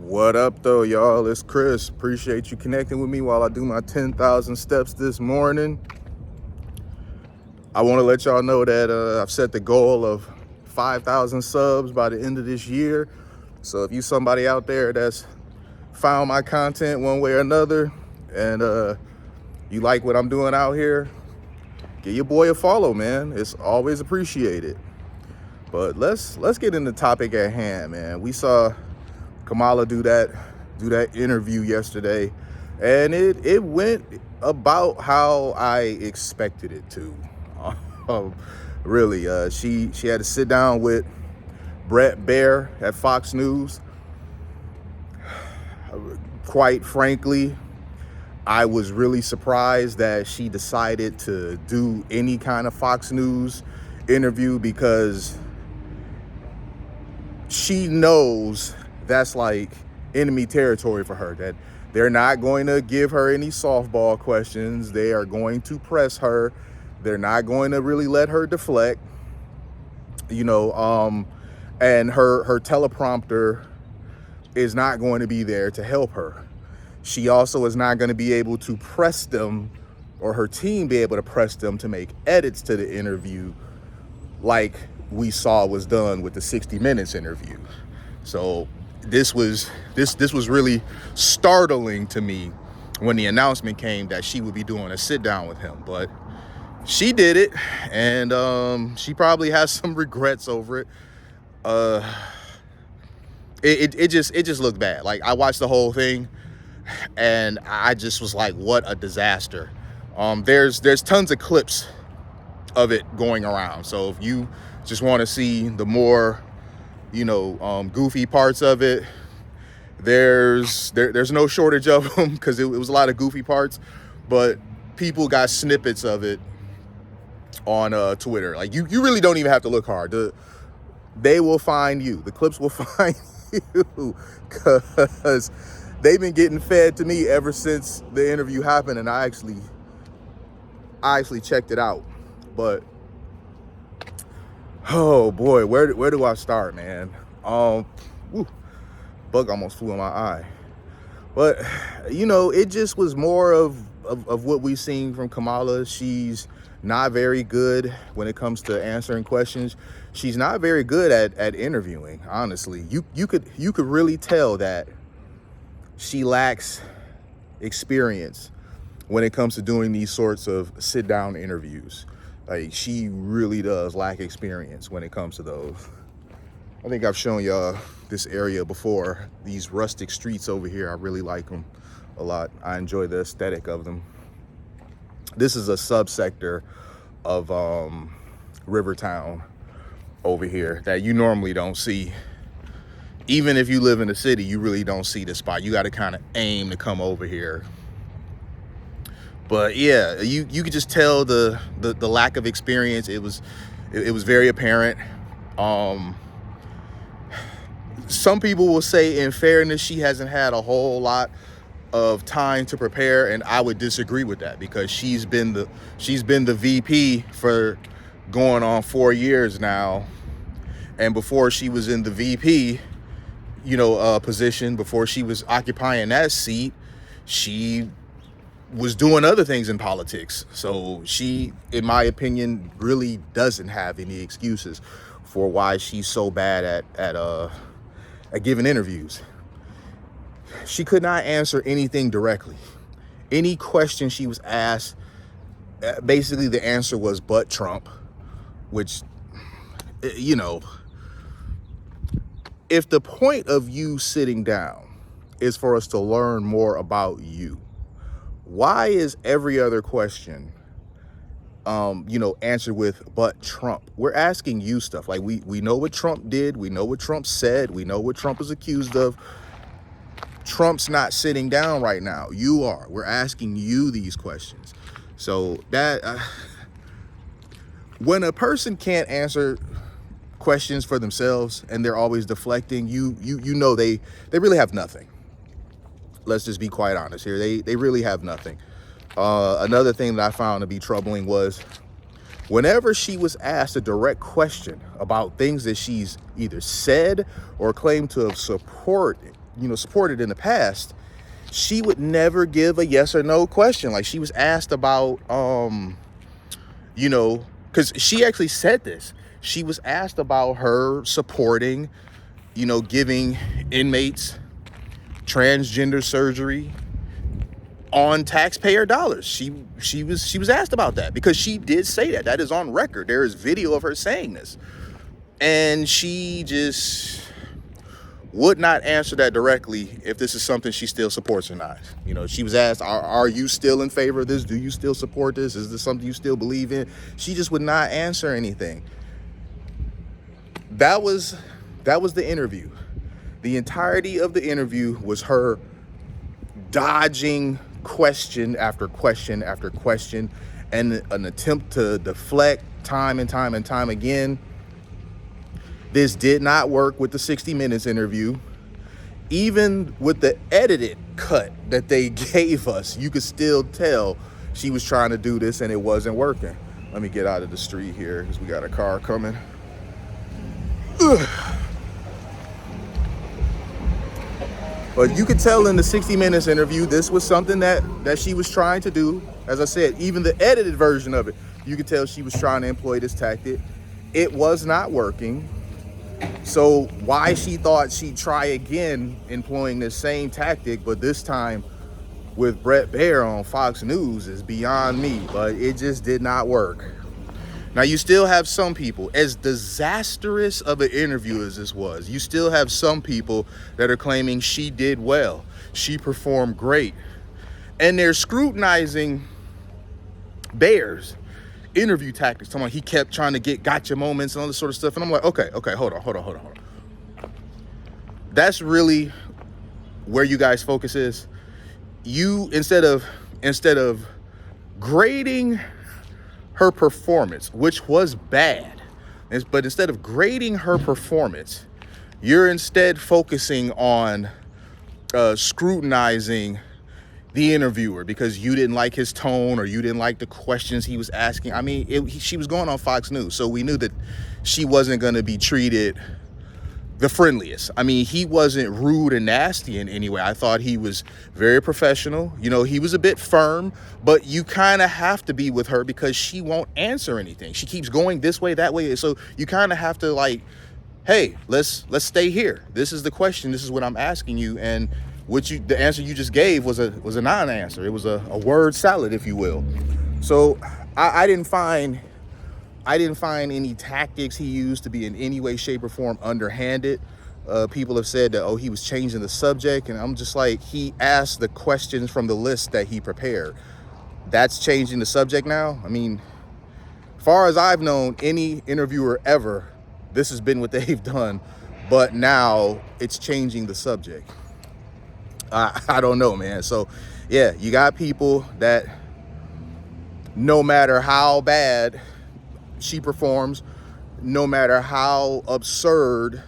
What up though, y'all? It's Chris. Appreciate you connecting with me while I do my 10,000 steps this morning. I want to let y'all know that I've set the goal of 5,000 subs by the end of this year. So if you somebody out there that's found my content one way or another and you like what I'm doing out here, give your boy a follow, man. It's always appreciated. But let's get into the topic at hand, man. We saw Kamala do that interview yesterday, and it went about how I expected it to. Really, she had to sit down with Bret Baier at Fox News. Quite frankly, I was really surprised that she decided to do any kind of Fox News interview, because she knows that's like enemy territory for her, that they're not going to give her any softball questions. They are going to press her. They're not going to really let her deflect, and her teleprompter is not going to be there to help her. She also is not going to be able to press them, or her team be able to press them to make edits to the interview like we saw was done with the 60 Minutes interview. So this was really startling to me when the announcement came that she would be doing a sit down with him. But she did it, and she probably has some regrets over it. It just looked bad. Like, I watched the whole thing, and I just was like, what a disaster. There's tons of clips of it going around. So if you just want to see the more, goofy parts of it, there's no shortage of them, because it was a lot of goofy parts, but people got snippets of it on Twitter. Like, you really don't even have to look hard. They will find you. The clips will find you, because they've been getting fed to me ever since the interview happened, and I actually checked it out. But oh boy, where do I start, man? Bug almost flew in my eye. But it just was more of what we've seen from Kamala. She's not very good when it comes to answering questions. She's not very good at interviewing, honestly. You could really tell that she lacks experience when it comes to doing these sorts of sit-down interviews. Like, she really does lack experience when it comes to those. I think I've shown y'all this area before. These rustic streets over here, I really like them a lot. I enjoy the aesthetic of them. This is a subsector of Rivertown over here that you normally don't see. Even if you live in the city, you really don't see this spot. You got to kind of aim to come over here. But yeah, you could just tell the lack of experience. It was very apparent. Some people will say, in fairness, she hasn't had a whole lot of time to prepare, and I would disagree with that, because she's been the VP for going on 4 years now, and before she was in the VP, position, before she was occupying that seat, she was doing other things in politics. So she, in my opinion, really doesn't have any excuses for why she's so bad at giving interviews. She could not answer anything directly. Any question she was asked, basically the answer was "but Trump," which, if the point of you sitting down is for us to learn more about you, why is every other question, answered with "but Trump"? We're asking you stuff. Like, we know what Trump did. We know what Trump said. We know what Trump is accused of. Trump's not sitting down right now. You are. We're asking you these questions. So that when a person can't answer questions for themselves and they're always deflecting, you know they really have nothing. Let's just be quite honest here. They really have nothing. Another thing that I found to be troubling was whenever she was asked a direct question about things that she's either said or claimed to have supported supported in the past, she would never give a yes or no question. Like, she was asked about, because she actually said this. She was asked about her supporting, giving inmates transgender surgery on taxpayer dollars. She was asked about that, because she did say that. That is on record. There is video of her saying this. And she just would not answer that directly, if this is something she still supports or not. She was asked, are you still in favor of this? Do you still support this? Is this something you still believe in? She just would not answer anything. That was the interview. The entirety of the interview was her dodging question after question after question, and an attempt to deflect time and time and time again. This did not work with the 60 Minutes interview. Even with the edited cut that they gave us, you could still tell she was trying to do this and it wasn't working. Let me get out of the street here, because we got a car coming. Ugh. But you could tell in the 60 Minutes interview, this was something that she was trying to do. As I said, even the edited version of it, you could tell she was trying to employ this tactic. It was not working. So why she thought she'd try again employing this same tactic, but this time with Bret Baier on Fox News, is beyond me. But it just did not work. Now, you still have some people, as disastrous of an interview as this was, you still have some people that are claiming she did well. She performed great. And they're scrutinizing Baier's interview tactics. Talking about he kept trying to get gotcha moments and all this sort of stuff. And I'm like, okay, hold on. That's really where you guys' focus is. You, instead of grading her performance, which was bad, but instead of grading her performance, you're instead focusing on scrutinizing the interviewer, because you didn't like his tone or you didn't like the questions he was asking. I mean, she was going on Fox News, so we knew that she wasn't going to be treated the friendliest. I mean, he wasn't rude and nasty in any way. I thought he was very professional. He was a bit firm, but you kind of have to be with her because she won't answer anything. She keeps going this way, that way. So you kind of have to, like, hey, let's stay here. This is the question. This is what I'm asking you. And the answer you just gave was a non-answer. It was a word salad, if you will. So I didn't find any tactics he used to be in any way, shape, or form underhanded. People have said that, he was changing the subject. And I'm just like, he asked the questions from the list that he prepared. That's changing the subject now? I mean, as far as I've known, any interviewer ever, this has been what they've done. But now it's changing the subject. I don't know, man. So, yeah, you got people that no matter how bad she performs, no matter how absurd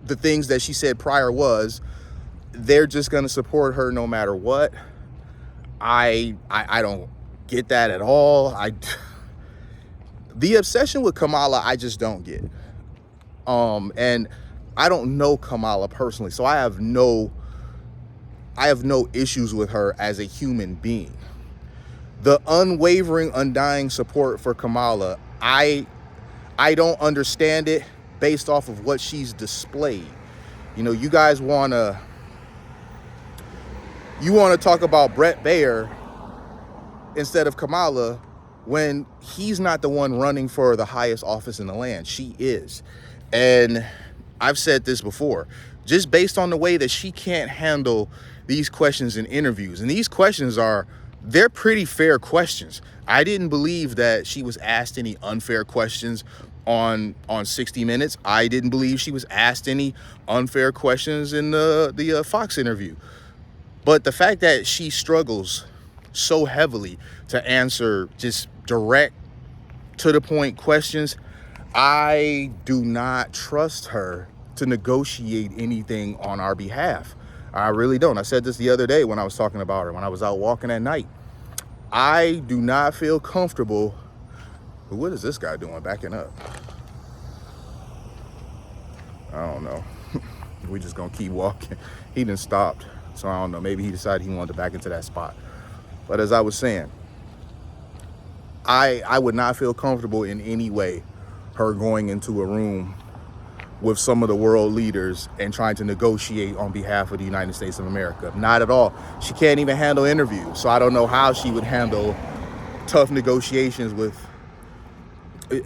the things that she said prior was, they're just going to support her no matter what. I don't get that at all. The obsession with Kamala, I just don't get. And I don't know Kamala personally, so I have no issues with her as a human being. The unwavering, undying support for Kamala, I don't understand it based off of what she's displayed. You guys want to talk about Bret Baier instead of Kamala when he's not the one running for the highest office in the land. She is. And I've said this before, just based on the way that she can't handle these questions in interviews. And these questions they're pretty fair questions. I didn't believe that she was asked any unfair questions on 60 Minutes. I didn't believe she was asked any unfair questions in the Fox interview. But the fact that she struggles so heavily to answer just direct, to the point questions, I do not trust her to negotiate anything on our behalf. I really don't. I said this the other day when I was talking about her, when I was out walking at night. I do not feel comfortable. What is this guy doing backing up? I don't know. we just gonna keep walking. He done stopped. So I don't know, maybe he decided he wanted to back into that spot. But as I was saying, I would not feel comfortable in any way her going into a room with some of the world leaders and trying to negotiate on behalf of the United States of America. Not at all. She can't even handle interviews. So I don't know how she would handle tough negotiations with,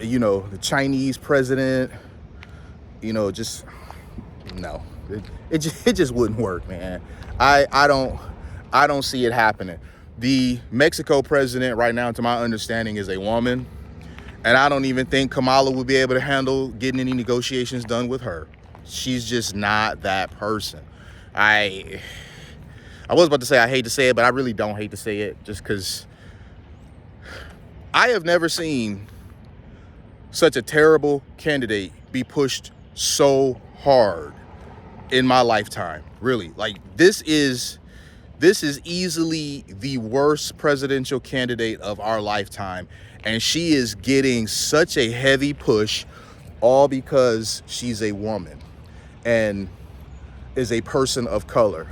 you know, the Chinese president. You know, just, no. It just wouldn't work, man. I don't see it happening. The Mexico president right now, to my understanding, is a woman. And I don't even think Kamala would be able to handle getting any negotiations done with her. She's just not that person. I was about to say I hate to say it, but I really don't hate to say it, just because I have never seen such a terrible candidate be pushed so hard in my lifetime. Really, like this is easily the worst presidential candidate of our lifetime. And she is getting such a heavy push, all because she's a woman and is a person of color.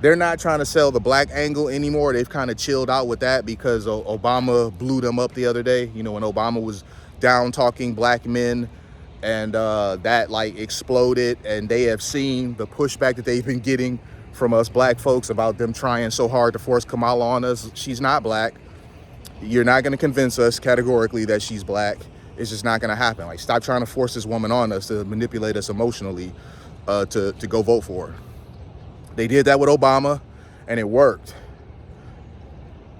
They're not trying to sell the black angle anymore. They've kind of chilled out with that because Obama blew them up the other day. You know, when Obama was down talking black men, and that like exploded, and they have seen the pushback that they've been getting from us black folks about them trying so hard to force Kamala on us. She's not black. You're not going to convince us categorically that she's black. It's just not going to happen. Like, stop trying to force this woman on us to manipulate us emotionally to go vote for her. They did that with Obama, and it worked.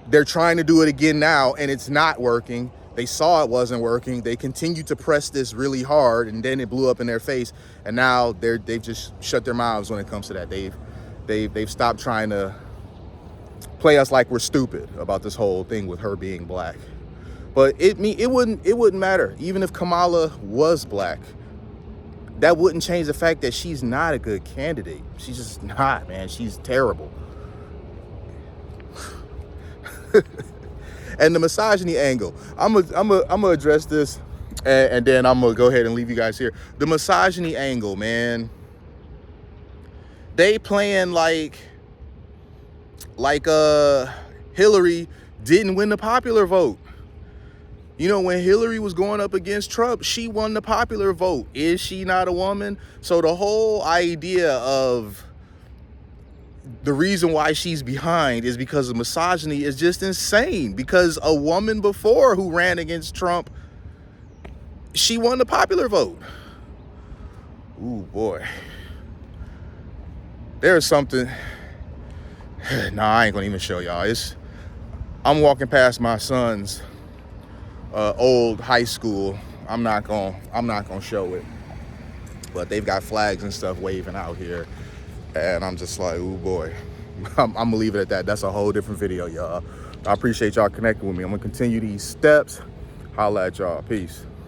They're trying to do it again now, and it's not working. They saw it wasn't working. They continued to press this really hard, and then it blew up in their face. And now they've just shut their mouths when it comes to that. They've stopped trying to play us like we're stupid about this whole thing with her being black. But it wouldn't matter. Even if Kamala was black, that wouldn't change the fact that she's not a good candidate. She's just not, man. She's terrible. And the misogyny angle, I'm gonna address this, and then I'm gonna go ahead and leave you guys here. The misogyny angle, man. They playing like Hillary didn't win the popular vote. You know, when Hillary was going up against Trump, she won the popular vote. Is she not a woman? So the whole idea of the reason why she's behind is because of misogyny is just insane. Because a woman before who ran against Trump, she won the popular vote. Ooh, boy. There's something. Nah, I ain't gonna even show y'all. I'm walking past my son's old high school. I'm not gonna show it, but they've got flags and stuff waving out here, and I'm just like, ooh boy. I'm gonna leave it at that. That's a whole different video, y'all. I appreciate y'all connecting with me. I'm gonna continue these steps. Holla at y'all. Peace.